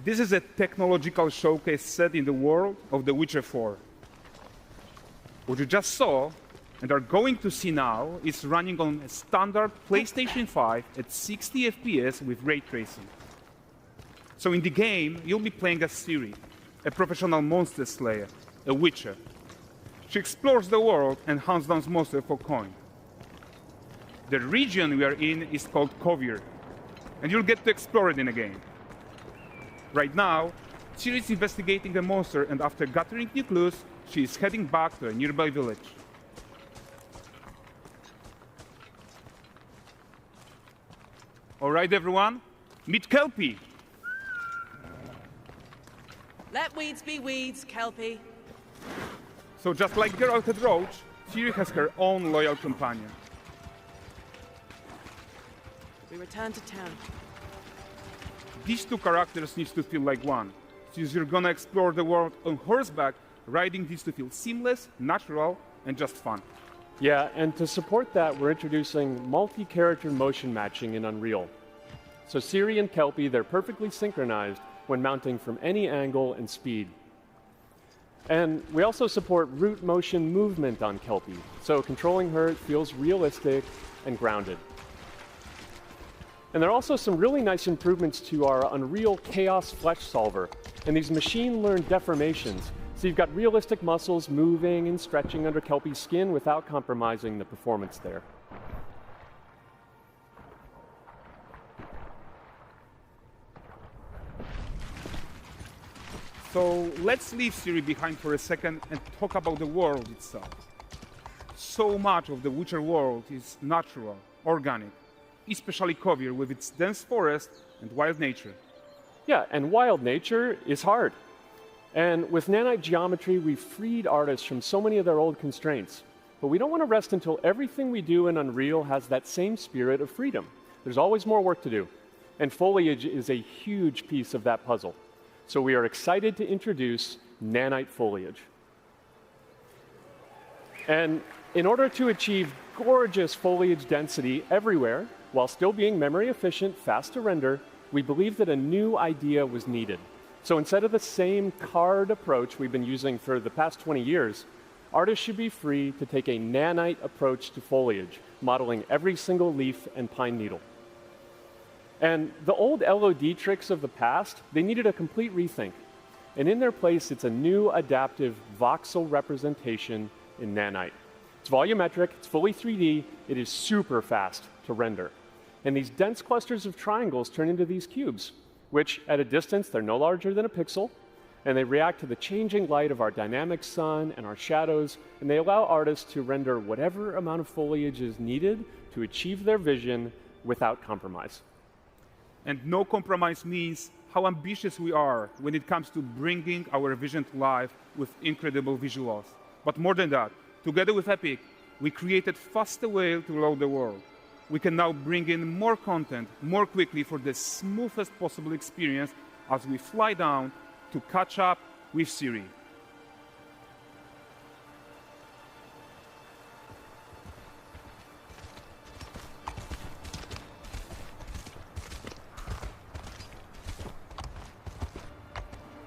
This is a technological showcase set in the world of The Witcher 4. What you just saw and are going to see now is running on a standard PlayStation 5 at 60 FPS with ray tracing. So in the game, you'll be playing as Ciri, a professional monster slayer, a witcher. She explores the world and hunts down monsters for coin. The region we are in is called Kovir, and you'll get to explore it in the game. Right now, Ciri is investigating a monster, and after gathering new clues, she is heading back to a nearby village. All right, everyone, meet Kelpie. Let weeds be weeds, Kelpie. So just like Geralt had Roach, Ciri has her own loyal companion. We return to town. These two characters need to feel like one. Since you're gonna explore the world on horseback, riding needs to feel seamless, natural, and just fun. Yeah, and to support that, we're introducing multi-character motion matching in Unreal. So Ciri and Kelpie, they're perfectly synchronized when mounting from any angle and speed. And we also support root motion movement on Kelpie, so controlling her feels realistic and grounded. And there are also some really nice improvements to our Unreal Chaos Flesh Solver and these machine-learned deformations. So you've got realistic muscles moving and stretching under Kelpie's skin without compromising the performance there. So let's leave Ciri behind for a second and talk about the world itself. So much of the Witcher world is natural, organic, especially Kovir with its dense forest and wild nature. Yeah, and wild nature is hard. And with nanite geometry, we've freed artists from so many of their old constraints. But we don't want to rest until everything we do in Unreal has that same spirit of freedom. There's always more work to do. And foliage is a huge piece of that puzzle. So we are excited to introduce nanite foliage. And in order to achieve gorgeous foliage density everywhere, while still being memory efficient, fast to render, we believe that a new idea was needed. So instead of the same card approach we've been using for the past 20 years, artists should be free to take a nanite approach to foliage, modeling every single leaf and pine needle. And the old LOD tricks of the past, they needed a complete rethink. And in their place, it's a new adaptive voxel representation in nanite. It's volumetric, it's fully 3D, it is super fast to render. And these dense clusters of triangles turn into these cubes, which at a distance, they're no larger than a pixel, and they react to the changing light of our dynamic sun and our shadows, and they allow artists to render whatever amount of foliage is needed to achieve their vision without compromise. And no compromise means how ambitious we are when it comes to bringing our vision to life with incredible visuals. But more than that, together with Epic, we created faster way to load the world. We can now bring in more content more quickly for the smoothest possible experience as we fly down to catch up with Ciri.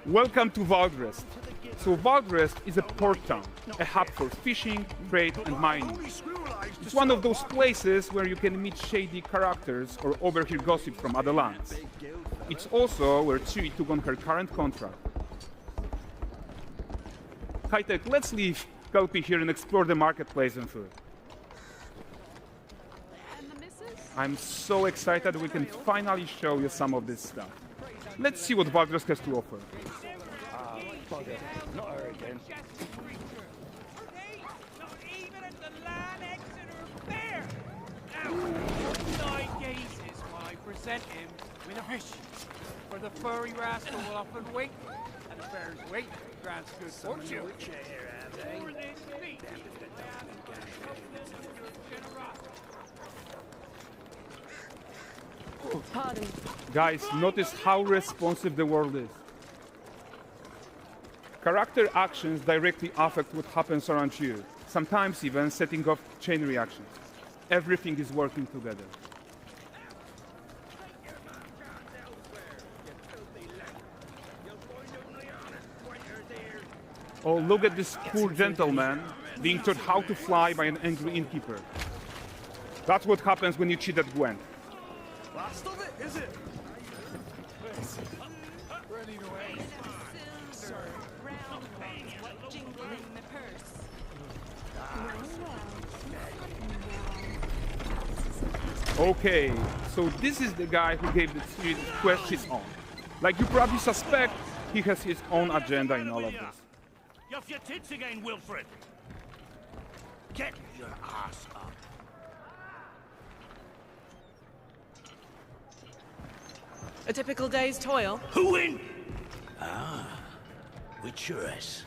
Welcome to Valdrest. So Valdrest is a port town, a hub for fishing, trade, and mining. It's one of those places where you can meet shady characters or overhear gossip from other lands. It's also where Ciri took on her current contract. High-tech, let's leave Kelpie here and explore the marketplace and food. I'm so excited we can finally show you some of this stuff. Let's see what Valdrest has to offer. Bugger. Not her again. Not even at the Land Exeter Fair! Now, 9 gazes while I present him with a fish. For the furry rascal will often wait, and the fair's wait grants good fortune. More than me. Pardon. Guys, notice how responsive the world is. Character actions directly affect what happens around you, sometimes even setting off chain reactions. Everything is working together. Oh, look at this poor gentleman being taught how to fly by an angry innkeeper. That's what happens when you cheat at Gwent. Last of it, is it? Okay, so this is the guy who gave the quest his own. Like you probably suspect, he has his own agenda in all of this. You're off your tits again, Wilfred. Get your ass up. A typical day's toil. Who in? With Triss.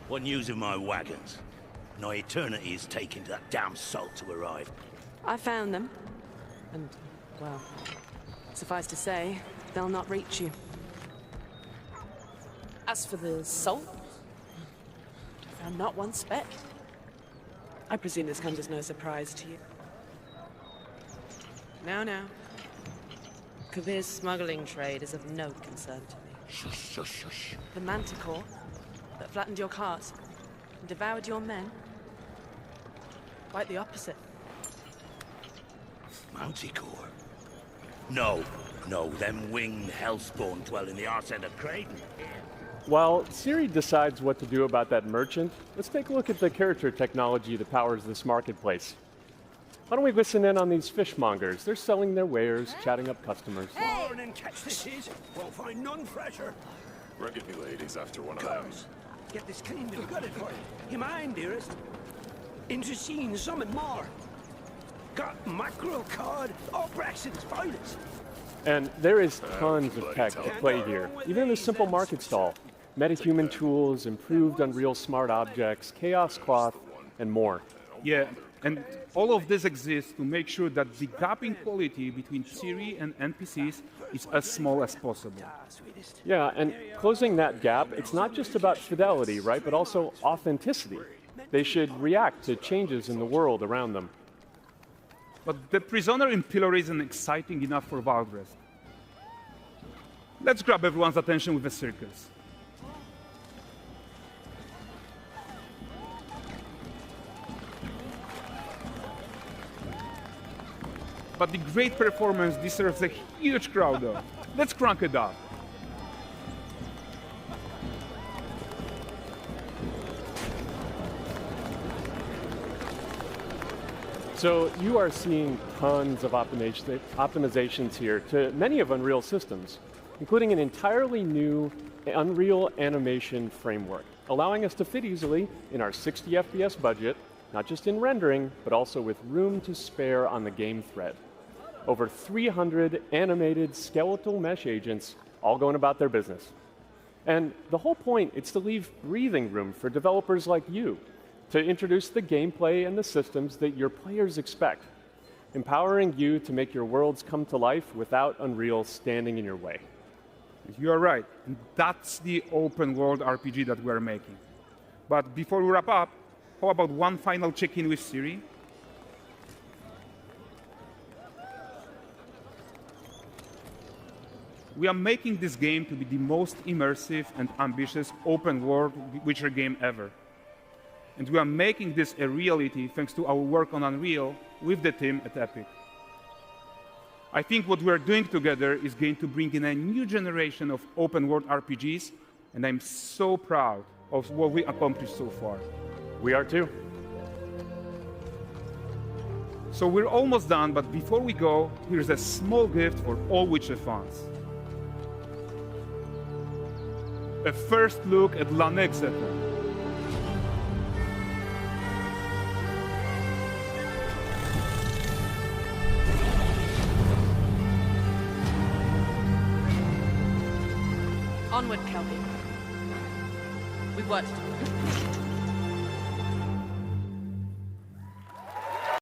What news of my wagons? No eternity is taking that damn salt to arrive. I found them. And, well, suffice to say, they'll not reach you. As for the salt, I found not one speck. I presume this comes as no surprise to you. Now. Kavir's smuggling trade is of no concern to me. Shush, shush, shush. The manticore that flattened your cart and devoured your men? Quite the opposite. Manticore? No, them winged hellspawn dwell in the arse end of Creighton. While Ciri decides what to do about that merchant, let's take a look at the character technology that powers this marketplace. Why don't we listen in on these fishmongers? They're selling their wares, chatting up customers. Morning, catch this is. Won't find none fresher. Rugged me ladies after one of them. Girls, get this cleaned and gutted for you. You mind, dearest? Into seeing something more. Got mackerel, cod, all Braxton's finest. And there is tons of tech to play here, even in this simple market stall. Metahuman tools, improved Unreal smart objects, chaos cloth, and more. Yeah, and all of this exists to make sure that the gap in quality between Ciri and NPCs is as small as possible. Yeah, and closing that gap, it's not just about fidelity, right, but also authenticity. They should react to changes in the world around them. But the prisoner in pillory isn't exciting enough for Valdres. Let's grab everyone's attention with a circus. But the great performance deserves a huge crowd though. Let's crank it up. So you are seeing tons of optimizations here to many of Unreal's systems, including an entirely new Unreal animation framework, allowing us to fit easily in our 60 FPS budget, not just in rendering, but also with room to spare on the game thread. Over 300 animated skeletal mesh agents all going about their business. And the whole point is to leave breathing room for developers like you to introduce the gameplay and the systems that your players expect, empowering you to make your worlds come to life without Unreal standing in your way. You are right. And that's the open world RPG that we're making. But before we wrap up, how about one final check-in with Ciri? We are making this game to be the most immersive and ambitious open world Witcher game ever. And we are making this a reality thanks to our work on Unreal with the team at Epic. I think what we're doing together is going to bring in a new generation of open world RPGs, and I'm so proud of what we accomplished so far. We are too. So we're almost done, but before we go, here's a small gift for all Witcher fans. A first look at Lanexeter. Onward, Kelpie. We've worked.